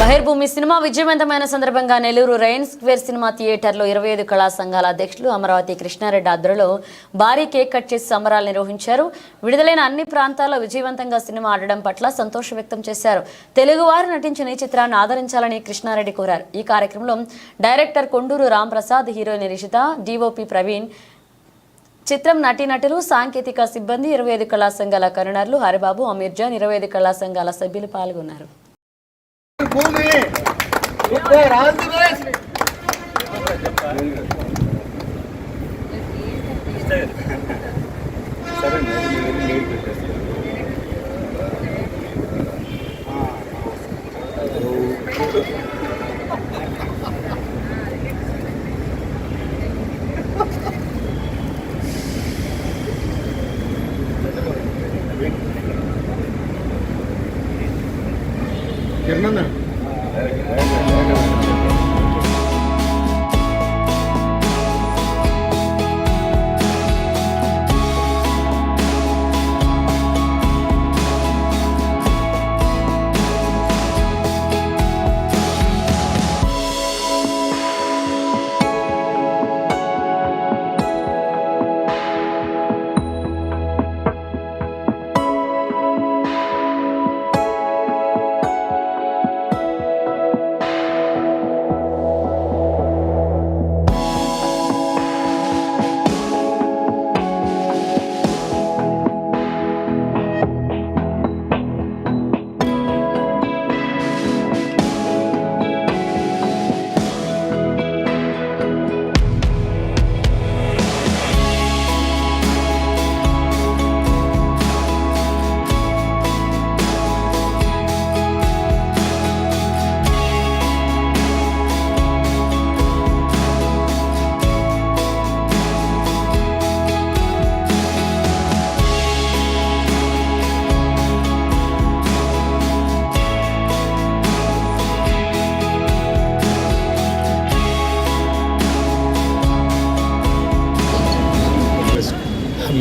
బహిర్భూమి cinema విజయవంతమైన సందర్భంగా Nellore rain square cinema థియేటర్లో 25 కళా సంఘాల అధ్యక్షులు అమరావతి కృష్ణారెడ్డి ఆధ్వర్యంలో భారీ కేక్ కట్ చేసి సంబరాలు నిర్వహించారు. విడుదలైన అన్ని ప్రాంతాల్లో విజయవంతంగా సినిమా ఆడడం పట్ల సంతోషం వ్యక్తం చేశారు. తెలుగువారు నటించిన ఈ చిత్రాన్ని ఆదరించాలని కృష్ణారెడ్డి కోరారు. ఈ కార్యక్రమంలో director Konduru Ramprasad, heroine Rishitha, DOP Praveen, చిత్రం నటీనటులు, సాంకేతిక సిబ్బంది, 25 కళా సంఘాల కన్వీనర్లు హరిబాబు, అమీర్జాన్, 25 కళా సంఘాల సభ్యులు పాల్గొన్నారు.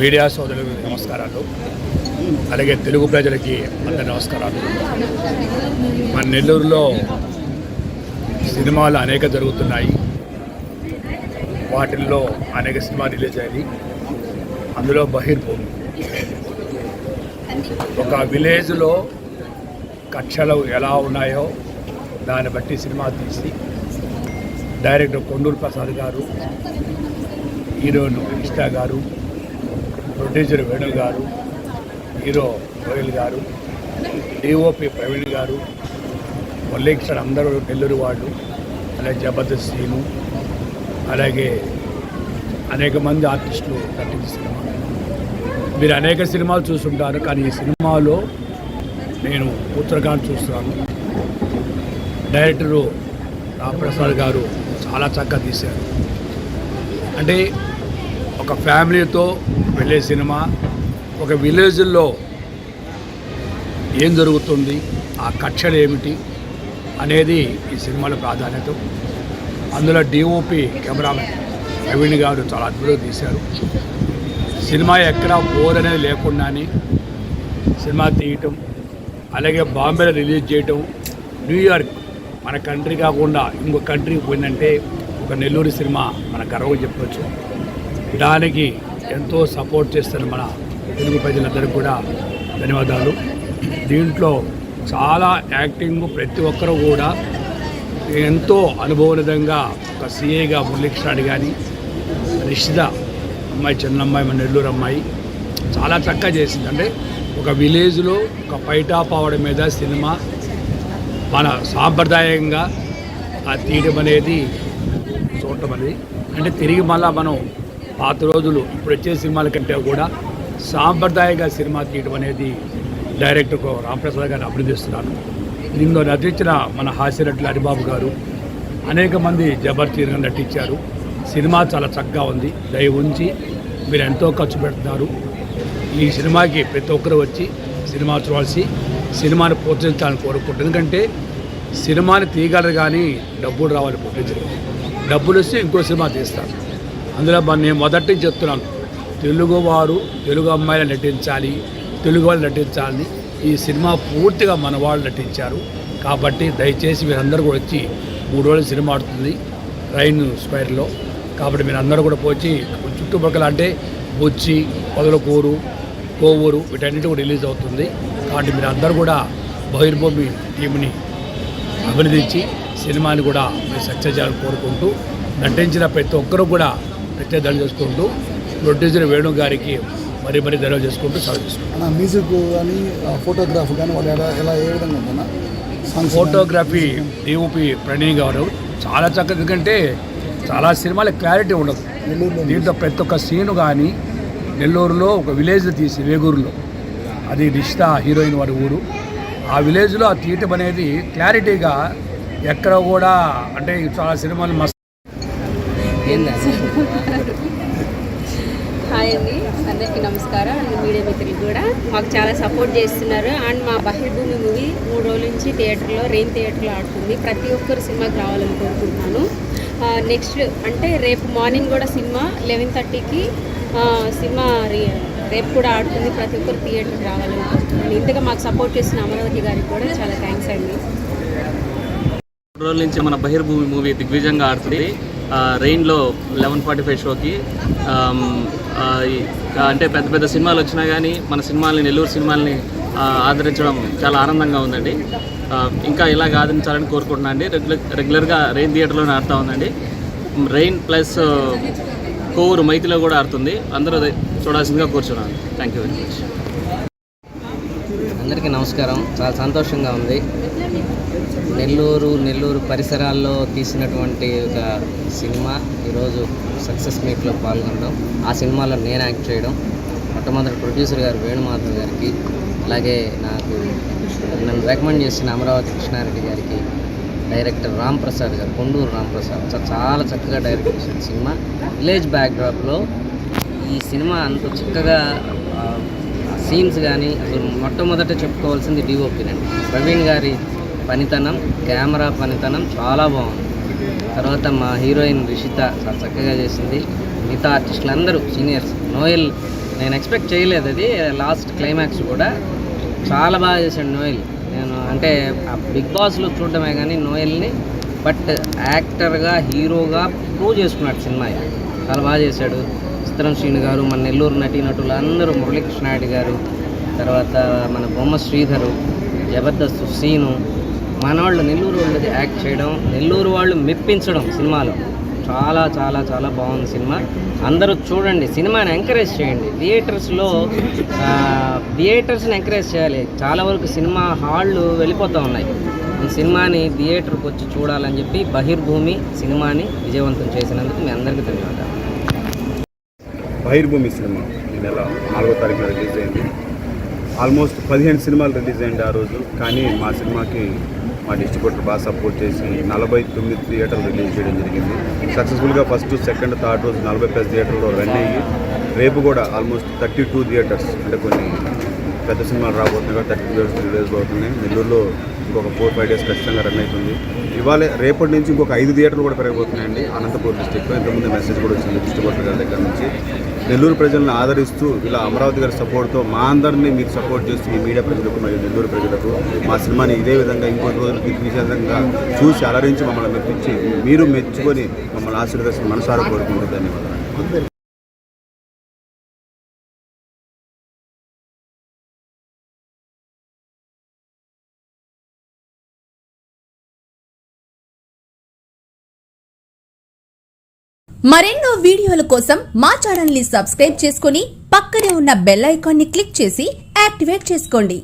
మీడియా సోదరులకు నమస్కారాలు, అలాగే తెలుగు ప్రజలకి అందరి నమస్కారాలు. మన నెల్లూరులో సినిమాలు అనేక జరుగుతున్నాయి. వాటిల్లో అనేక సినిమాలు రిలీజ్ అయ్యాయి. అందులో బహిర్భూమి ఒక విలేజ్లో కక్షలు ఎలా ఉన్నాయో దాన్ని బట్టి సినిమా తీసి డైరెక్టర్ కొండూరు ప్రసాద్ గారు, హీరోయిన్ ఇష్టా గారు, ప్రొడ్యూసర్ వేణు గారు, హీరో రోయల్ గారు, డిఓపి ప్రవీణ్ గారు, కొలీగ్స్ అందరూ నెల్లూరు వాళ్ళు, అలాగే జబర్దస్త్ సీను, అలాగే అనేక మంది ఆర్టిస్టులు నటించిన సినిమా. మీరు అనేక సినిమాలు చూస్తుంటారు, కానీ ఈ సినిమాలో నేను ఉత్తరకాండ్ చూస్తున్నాను. డైరెక్టరు రాంప్రసాద్ గారు చాలా చక్కగా తీశారు. అంటే ఒక ఫ్యామిలీతో వెళ్ళే సినిమా, ఒక విలేజ్లో ఏం జరుగుతుంది, ఆ కక్షలు ఏమిటి అనేది ఈ సినిమాలో ప్రాధాన్యత. అందులో డిఓపి కెమెరామెన్ ప్రవీణ్ గారు చాలా అద్భుతంగా తీశారు. సినిమా ఎక్కడా బోర్ అనేది లేకుండానే సినిమా తీయటం, అలాగే బాంబేలో రిలీజ్ చేయటం, న్యూయార్క్ మన కంట్రీ కాకుండా ఇంకో కంట్రీకి పోయిందంటే ఒక నెల్లూరు సినిమా మన గర్వంగా చెప్పవచ్చు. దానికి ఎంతో సపోర్ట్ చేస్తున్న మన తెలుగు ప్రజలందరికీ కూడా ధన్యవాదాలు. దీంట్లో చాలా యాక్టింగ్, ప్రతి ఒక్కరూ కూడా ఎంతో అనుభవనిధంగా ఒక సిఏగా మురళీకృష్ణుడు కానీ, రిషిత అమ్మాయి, చిన్న అమ్మాయి, మన నెల్లూరు అమ్మాయి చాలా చక్కగా చేసింది. అంటే ఒక విలేజ్లో ఒక పైటాపావడం మీద సినిమా మన సాంప్రదాయంగా తీయడం అనేది చూడటం అనేది, అంటే తిరిగి మళ్ళా మనం పాత రోజులు ఇప్పుడు వచ్చే సినిమాల కంటే కూడా సాంప్రదాయంగా సినిమా తీయడం అనేది డైరెక్టర్ రాంప్రసాద్ గారిని అభినందిస్తున్నాను. దీనిలో నటించిన మన హాస్యనటులు హరిబాబు గారు, అనేక మంది జబర్దస్త్గా నటించారు. సినిమా చాలా చక్కగా ఉంది. దయ ఉంచి మీరు ఎంతో ఖర్చు పెడుతున్నారు. ఈ సినిమాకి ప్రతి ఒక్కరు వచ్చి సినిమా చూడాల్సి, సినిమాని ప్రోత్సహించాలని కోరుకుంటుంది. ఎందుకంటే సినిమాని తీయగలరు కానీ డబ్బులు రావాలి, ప్రోత్సహించారు. డబ్బులు వస్తే ఇంకో సినిమా తీస్తారు. అందులో నేను మొదటి చెప్తున్నాను, తెలుగువారు తెలుగు అమ్మాయిలు నటించాలి, తెలుగు వాళ్ళు నటించాలని. ఈ సినిమా పూర్తిగా మన వాళ్ళు నటించారు. కాబట్టి దయచేసి మీరందరూ కూడా వచ్చి 3 రోజులు సినిమా ఆడుతుంది రైన్ స్క్వేర్లో. కాబట్టి మీరందరూ కూడా పోచి చుట్టుపక్కల అంటే బొచ్చి, పొదలకూరు, కోవూరు వీటన్నిటి కూడా రిలీజ్ అవుతుంది. కాబట్టి మీరందరూ కూడా బహిర్భూమి టీంని అభినందించి సినిమాని కూడా మీరు సక్సెస్ చేయాలని కోరుకుంటూ, నటించిన ప్రతి ఒక్కరూ కూడా ప్రత్యేక ధన్యవాదాలు చేసుకుంటూ, ప్రొడ్యూసర్ వేణు గారికి మరీ ధన్యవాదాలు చేసుకుంటూ సెలవు తీసుకుంటాం. మ్యూజిక్ కానీ ఫోటోగ్రాఫ్ కానీ వాళ్ళు ఎలా ఏ విధంగా ఉందన్నా? ఫోటోగ్రఫీ డిఓపి ప్రణయ్ గారు చాలా చక్కగా, ఎందుకంటే చాలా సినిమాల క్లారిటీ ఉండదు. దీంట్లో ప్రతి ఒక్క సీను కానీ నెల్లూరులో ఒక విలేజ్ తీసి వేగూరులో, అది రిష్తా హీరోయిన్ వారి ఊరు, ఆ విలేజ్లో ఆ తీయటం అనేది క్లారిటీగా ఎక్కడ కూడా అంటే చాలా సినిమాలు మస్తు. హాయ్ అండి, అందరికీ నమస్కారం. అండ్ మీడియా మిత్రులు కూడా మాకు చాలా సపోర్ట్ చేస్తున్నారు. అండ్ మా బహిర్భూమి మూవీ 3 రోజుల నుంచి థియేటర్లో రెయిన్ థియేటర్లో ఆడుతుంది. ప్రతి ఒక్కరు సినిమాకి రావాలని కోరుకుంటున్నాను. నెక్స్ట్ అంటే రేపు మార్నింగ్ కూడా సినిమా 11:30కి సినిమా రేపు కూడా ఆడుతుంది. ప్రతి ఒక్కరు థియేటర్కి రావాలని కోరుకుంటున్నాను. ఇంతగా మాకు సపోర్ట్ చేసిన అమరావతి గారికి కూడా చాలా థ్యాంక్స్ అండి. 3 రోజుల నుంచి మన బహిర్భూమి మూవీ దిగ్విజయంగా ఆడుతుంది. రెయిన్లో 11:45 షోకి అంటే పెద్ద పెద్ద సినిమాలు వచ్చినా కానీ మన సినిమాల్ని, నెల్లూరు సినిమాల్ని ఆదరించడం చాలా ఆనందంగా ఉందండి. ఇంకా ఇలాగ ఆదరించాలని కోరుకుంటున్నాను అండి. రెగ్యులర్గా రెయిన్ థియేటర్లోనే ఆడుతూ ఉందండి. రెయిన్ ప్లస్ కోవూరు మైతిలో కూడా ఆడుతుంది. అందరూ చూడాల్సిందిగా కూర్చున్నాను. Thank you very much. అందరికీ నమస్కారం. చాలా సంతోషంగా ఉంది. నెల్లూరు పరిసరాల్లో తీసినటువంటి ఒక సినిమా ఈరోజు సక్సెస్ మీట్లో పాల్గొనడం, ఆ సినిమాలో నేను యాక్ట్ చేయడం, మొట్టమొదటి ప్రొడ్యూసర్ గారు వేణుమాధవ్ గారికి, అలాగే నన్ను రికమెండ్ చేసిన అమరావతి కృష్ణారెడ్డి గారికి, డైరెక్టర్ రామ్ ప్రసాద్ గారు, కొండూరు రామ్ ప్రసాద్ చాలా చక్కగా డైరెక్ట్ చేసిన సినిమా. విలేజ్ బ్యాక్డ్రాప్లో ఈ సినిమా అంత చక్కగా సీన్స్ కానీ అసలు మొట్టమొదట చెప్పుకోవాల్సింది డిఓపినండి. ప్రవీణ్ గారి పనితనం, కెమెరా పనితనం చాలా బాగుంది. తర్వాత మా హీరోయిన్ రిషిత చాలా చక్కగా చేసింది. మిగతా ఆర్టిస్టులు అందరూ సీనియర్స్. నోయల్ నేను ఎక్స్పెక్ట్ చేయలేదు, అది లాస్ట్ క్లైమాక్స్ కూడా చాలా బాగా చేశాడు నోయల్. నేను అంటే ఆ బిగ్ బాస్లో చూడడమే కానీ నోయల్ని, బట్ యాక్టర్గా హీరోగా ప్రూవ్ చేసుకున్నాడు సినిమా. చాలా బాగా చేశాడు. చిత్రం శ్రీను గారు, మన నెల్లూరు నటీనటులు అందరూ, మురళీకృష్ణారెడ్డి గారు, తర్వాత మన బొమ్మ శ్రీధరు, జబర్దస్త్ సీను, మనవాళ్ళు నెల్లూరు వాళ్ళది యాక్ట్ చేయడం, నెల్లూరు వాళ్ళు మెప్పించడం సినిమాలో చాలా చాలా చాలా బాగుంది సినిమా. అందరూ చూడండి, సినిమాని ఎంకరేజ్ చేయండి. థియేటర్స్ని ఎంకరేజ్ చేయాలి. చాలా వరకు సినిమా హాళ్ళు వెళ్ళిపోతూ ఉన్నాయి. ఈ సినిమాని థియేటర్కి వచ్చి చూడాలని చెప్పి బహిర్భూమి సినిమాని విజయవంతం చేసినందుకు మీ అందరికీ ధన్యవాదాలు. బహిర్భూమి సినిమా ఈ నెల 4వ తారీఖున రిలీజ్ అయింది. ఆల్మోస్ట్ 15 సినిమాలు రిలీజ్ అయ్యింది ఆ రోజు. కానీ మా సినిమాకి మా డిస్ట్రిబ్యూటర్ బాగా సపోర్ట్ చేసి 49 థియేటర్లు రిలీజ్ చేయడం జరిగింది. సక్సెస్ఫుల్గా ఫస్ట్, సెకండ్, థర్డ్ రోజు 40+ థియేటర్లో రన్ అయ్యి, రేపు కూడా ఆల్మోస్ట్ 32 థియేటర్స్, అంటే కొన్ని పెద్ద సినిమాలు రాబోతున్నాయి, 32 రిలీజ్ అవుతున్నాయి. నెల్లూరులో ఇంకొక 4-5 డేస్ ఖచ్చితంగా రన్ అవుతుంది. ఇవాళ రేపటి నుంచి ఇంకొక 5 థియేటర్లు కూడా పెరగబోతున్నాయండి అనంతపూర్ డిస్ట్రిక్ట్లో. ఇంతకుముందు మెసేజ్ కూడా వచ్చింది డిస్ట్రిబ్యూటర్ గారి దగ్గర నుంచి. నెల్లూరు ప్రజలను ఆదరిస్తూ ఇలా అమరావతి గారి సపోర్ట్తో మా అందరినీ మీరు సపోర్ట్ చేస్తూ ఈ మీడియా ప్రజలకు మరియు నెల్లూరు ప్రజలకు మా సినిమాని ఇదే విధంగా ఇంకొన్ని రోజులు దిగ్విజయంగా చూసి అలరించి మమ్మల్ని మెప్పించి మీరు మెచ్చుకొని మమ్మల్ని ఆశీర్వదించి మనసారా కోరుకుంటూ ధన్యవాదాలు. మరెన్నో వీడియోల కోసం మా ఛానల్ ని సబ్స్క్రైబ్ చేసుకుని పక్కనే ఉన్న బెల్ ఐకాన్ ని క్లిక్ చేసి యాక్టివేట్ చేసుకోండి.